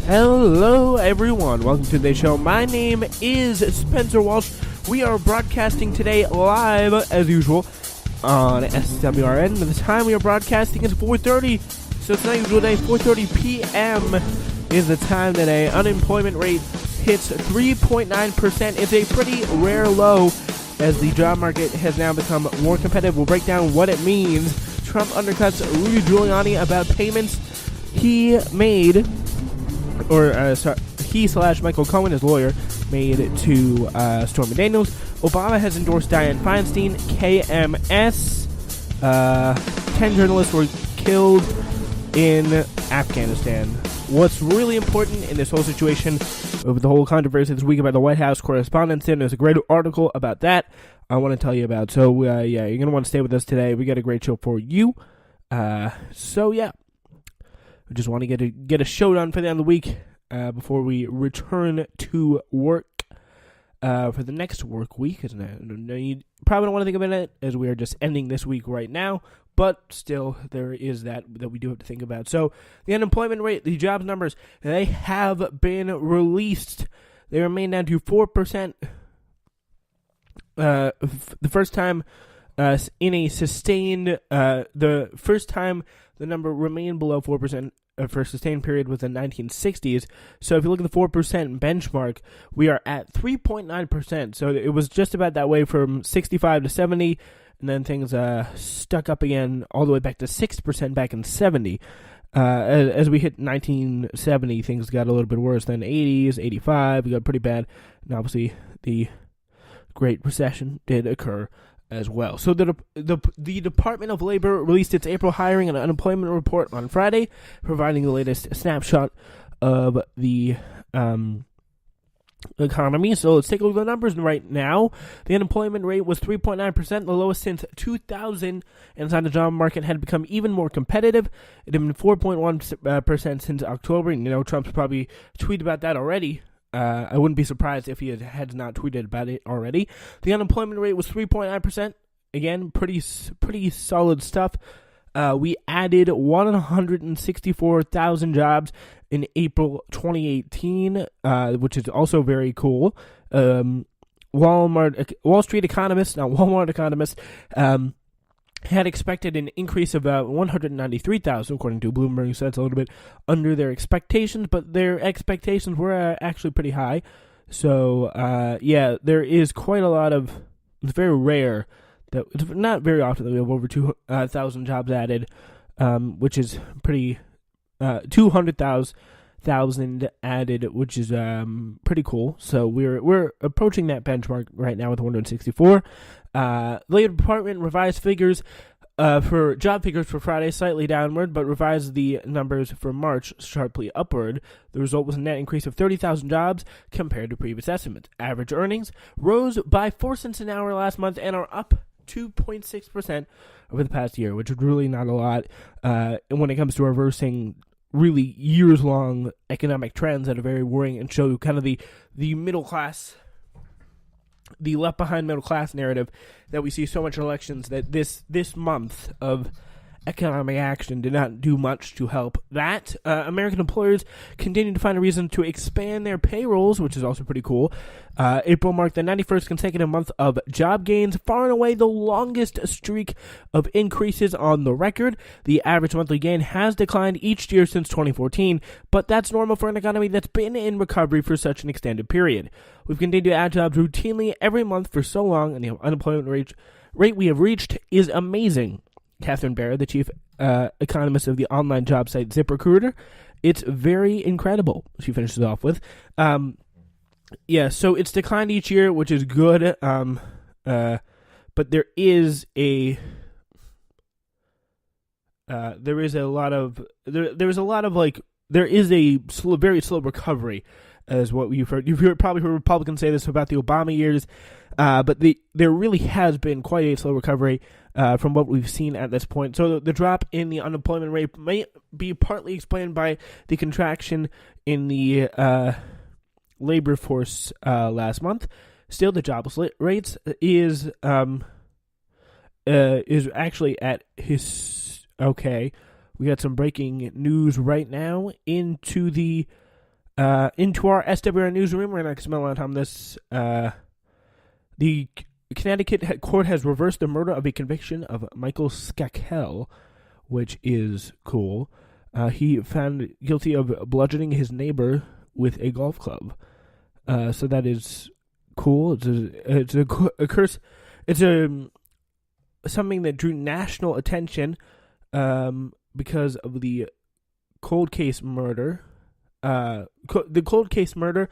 Hello everyone, welcome to today's show. My name is Spencer Walsh. We are broadcasting today live, as usual, on SWRN. At the time we are broadcasting is 4:30, so it's not usual day. 4:30 p.m. is the time today. Unemployment rate hits 3.9%. It's a pretty rare low as the job market has now become more competitive. We'll break down what it means. Trump undercuts Rudy Giuliani about payments he made, he/Michael Cohen, his lawyer, made to Stormy Daniels. Obama has endorsed Dianne Feinstein. KMS. 10 journalists were killed in Afghanistan. What's really important in this whole situation, with the whole controversy this week about the White House Correspondents' Dinner, there's a great article about that I want to tell you about. So, you're going to want to stay with us today. We got a great show for you. We just want to get a show done for the end of the week before we return to work for the next work week. You probably don't want to think about it as we are just ending this week right now, but still there is that we do have to think about. So the unemployment rate, the jobs numbers, they have been released. They remain down to 4%. The first time in a sustained, the first time the number remained below 4% for a sustained period was the 1960s. So if you look at the 4% benchmark, we are at 3.9%. So it was just about that way from 65 to 70, and then things stuck up again all the way back to 6% back in 70. As we hit 1970, things got a little bit worse. Then 80s, 85, we got pretty bad. And obviously the Great Recession did occur as well. So the Department of Labor released its April hiring and unemployment report on Friday, providing the latest snapshot of the economy. So let's take a look at the numbers right now. The unemployment rate was 3.9%, the lowest since 2000, inside the job market had become even more competitive. It had been 4.1% since October, and Trump's probably tweeted about that already. I wouldn't be surprised if he had not tweeted about it already. The unemployment rate was 3.9%. Again, pretty solid stuff. We added 164,000 jobs in April 2018, which is also very cool. Wall Street economists, not Walmart economists, had expected an increase of about 193,000, according to Bloomberg, so that's a little bit under their expectations, but their expectations were actually pretty high. So, there is quite a lot of, it's very rare, it's not very often that we have over 2,000 jobs added, which is pretty, 200,000 added, which is pretty cool. So we're approaching that benchmark right now with 164. The Labor Department revised figures for job figures for Friday slightly downward, but revised the numbers for March sharply upward. The result was a net increase of 30,000 jobs compared to previous estimates. Average earnings rose by 4 cents an hour last month and are up 2.6% over the past year, which is really not a lot when it comes to reversing really years-long economic trends that are very worrying and show kind of the middle class, the left-behind middle class narrative that we see so much in elections, that this month of economic action did not do much to help that. American employers continue to find a reason to expand their payrolls, which is also pretty cool. April marked the 91st consecutive month of job gains, far and away the longest streak of increases on the record. The average monthly gain has declined each year since 2014, but that's normal for an economy that's been in recovery for such an extended period. We've continued to add jobs routinely every month for so long, and the unemployment rate we have reached is amazing. Catherine Barrett, the chief economist of the online job site ZipRecruiter, it's very incredible, she finishes off with. So it's declined each year, which is good, but there is a very slow recovery, as what you've heard. You've probably heard Republicans say this about the Obama years, but there really has been quite a slow recovery from what we've seen at this point. So the drop in the unemployment rate may be partly explained by the contraction in the labor force last month. Still, the jobless rates is actually at his. Okay, we got some breaking news right now into the Into our SWR newsroom, we're going to spend a lot of time on this. The Connecticut court has reversed the murder of a conviction of Michael Skakel, which is cool. He found guilty of bludgeoning his neighbor with a golf club. So that is cool. It's a curse. It's something that drew national attention because of the cold case murder. The cold case murder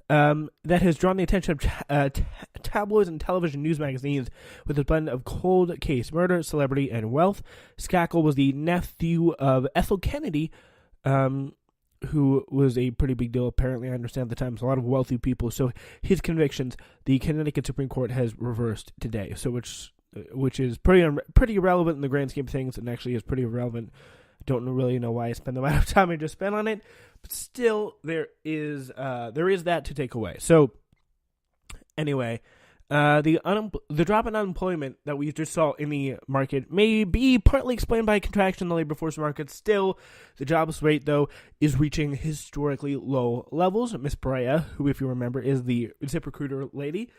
that has drawn the attention of tabloids and television news magazines with a blend of cold case murder, celebrity, and wealth. Skakel was the nephew of Ethel Kennedy, who was a pretty big deal, apparently. I understand at the time. There's a lot of wealthy people. So his convictions, the Connecticut Supreme Court has reversed today. So which is pretty irrelevant in the grand scheme of things, and actually is pretty irrelevant. Don't really know why I spend the amount of time I just spent on it, but still, there is that to take away. So, anyway, the drop in unemployment that we just saw in the market may be partly explained by a contraction in the labor force market. Still, the jobs rate, though, is reaching historically low levels. Miss Brea, who, if you remember, is the ZipRecruiter lady,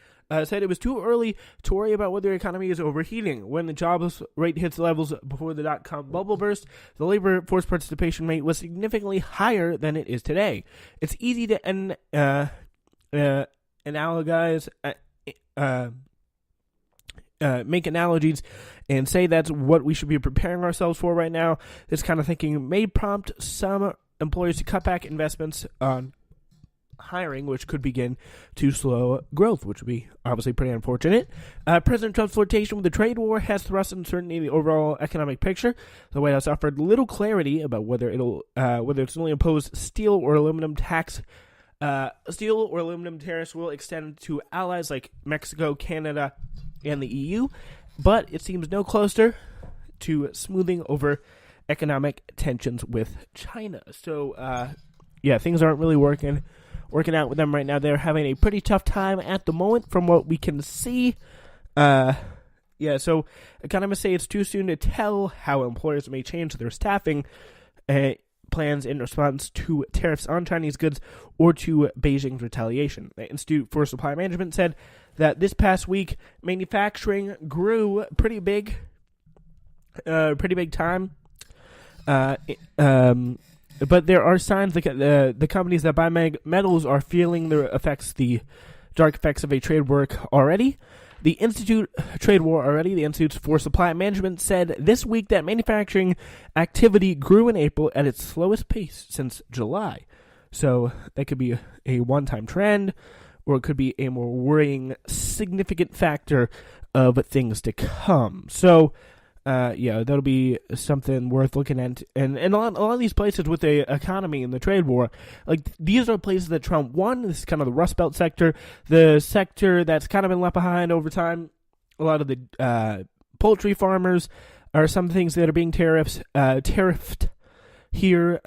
said it was too early to worry about whether the economy is overheating. When the jobs rate hits levels before the dot-com bubble burst, the labor force participation rate was significantly higher than it is today. It's easy to make analogies and say that's what we should be preparing ourselves for right now. This kind of thinking may prompt some employers to cut back investments on hiring, which could begin to slow growth, which would be obviously pretty unfortunate. President Trump's flirtation with the trade war has thrust uncertainty in the overall economic picture. The White House offered little clarity about whether it's only imposed steel or aluminum tariffs will extend to allies like Mexico, Canada, and the EU, but it seems no closer to smoothing over economic tensions with China. So, things aren't really working out with them right now. They're having a pretty tough time at the moment from what we can see. So economists say it's too soon to tell how employers may change their staffing plans in response to tariffs on Chinese goods or to Beijing's retaliation. The Institute for Supply Management said that this past week, manufacturing grew pretty big time. But there are signs that the companies that buy metals are feeling the dark effects of a trade war already. The Institute for Supply Management said this week that manufacturing activity grew in April at its slowest pace since July. So that could be a one-time trend, or it could be a more worrying, significant factor of things to come. So, that'll be something worth looking at. And a lot of these places with the economy and the trade war, like, these are places that Trump won. This is kind of the Rust Belt sector, the sector that's kind of been left behind over time. A lot of the poultry farmers are some things that are being tariffed here,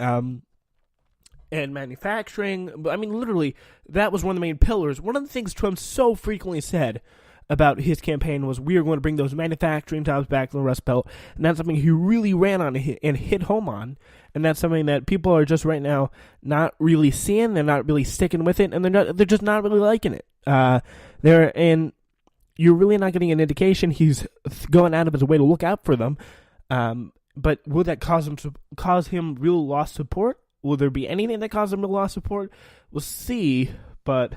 and manufacturing. I mean, literally, that was one of the main pillars. One of the things Trump so frequently said about his campaign was, we are going to bring those manufacturing jobs back to the Rust Belt, and that's something he really ran on and hit home on, and that's something that people are just right now not really seeing. They're not really sticking with it, and they're just not really liking it. And you're really not getting an indication he's going out of his way to look out for them. But will that cause him real lost support? Will there be anything that causes him real lost support? We'll see, but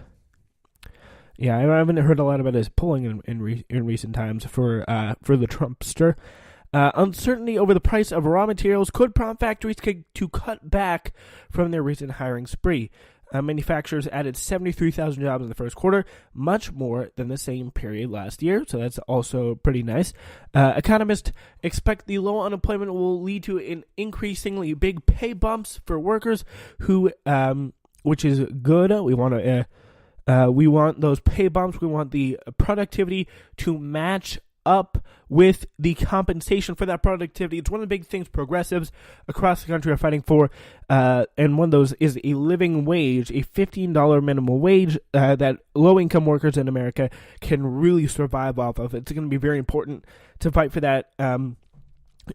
yeah, I haven't heard a lot about his polling in recent times for the Trumpster. Uncertainty over the price of raw materials could prompt factories to cut back from their recent hiring spree. Manufacturers added 73,000 jobs in the first quarter, much more than the same period last year, so that's also pretty nice. Economists expect the low unemployment will lead to an increasingly big pay bumps for workers which is good. We want those pay bumps. We want the productivity to match up with the compensation for that productivity. It's one of the big things progressives across the country are fighting for, and one of those is a living wage, a $15 minimum wage that low-income workers in America can really survive off of. It's going to be very important to fight for that in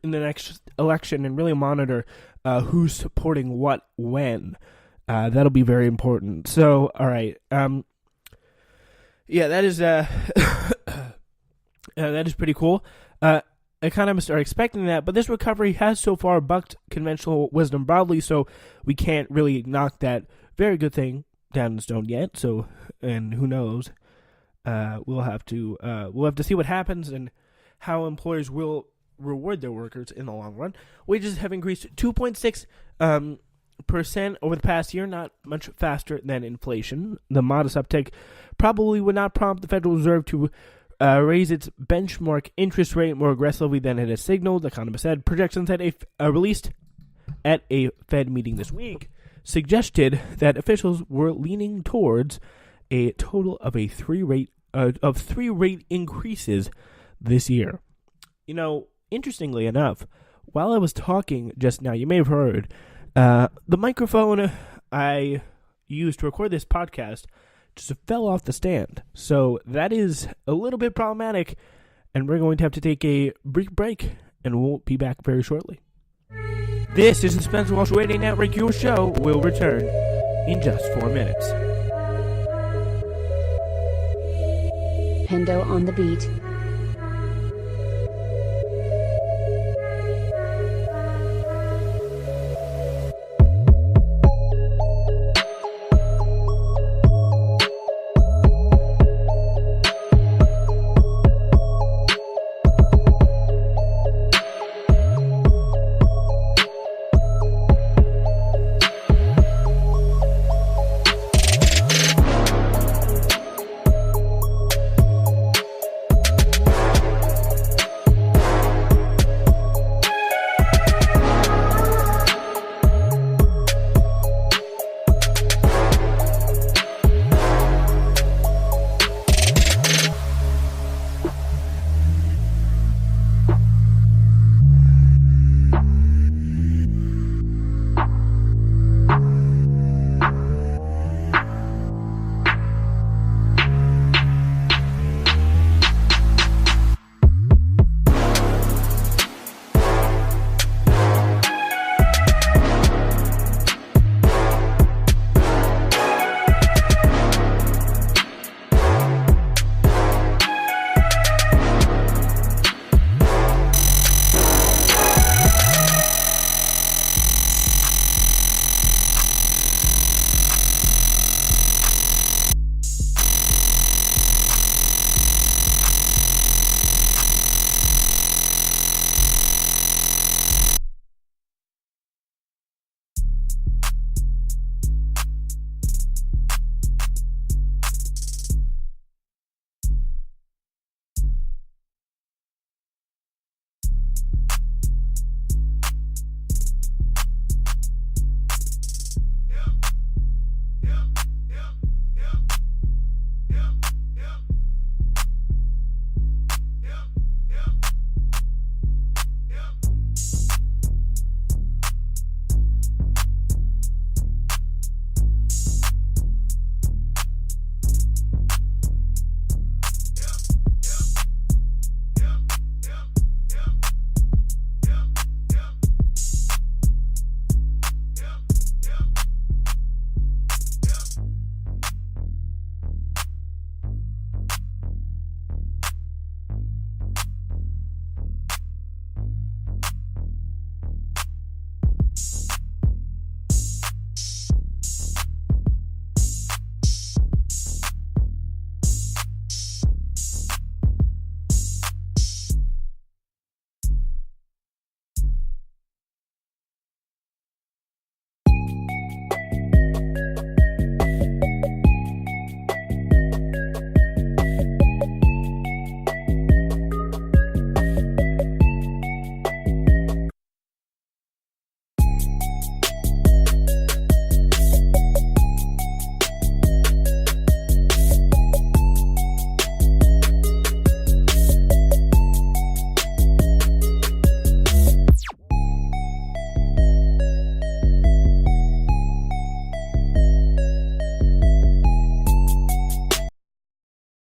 the next election and really monitor who's supporting what when. That'll be very important. So, all right. Yeah, that is that is pretty cool. Economists are expecting that, but this recovery has so far bucked conventional wisdom broadly, so we can't really knock that very good thing down in stone yet. So, and who knows? We'll have to see what happens and how employers will reward their workers in the long run. Wages have increased 2.6% over the past year, not much faster than inflation. The modest uptick probably would not prompt the Federal Reserve to raise its benchmark interest rate more aggressively than it has signaled, the economist said. Projections released at a Fed meeting this week suggested that officials were leaning towards a total of three rate increases this year. You know, interestingly enough, while I was talking just now, you may have heard the microphone I used to record this podcast just fell off the stand. So that is a little bit problematic, and we're going to have to take a brief break, and we'll be back very shortly. This is the Spencer Walsh Radio Network. Your show will return in just 4 minutes. Pendo on the beat.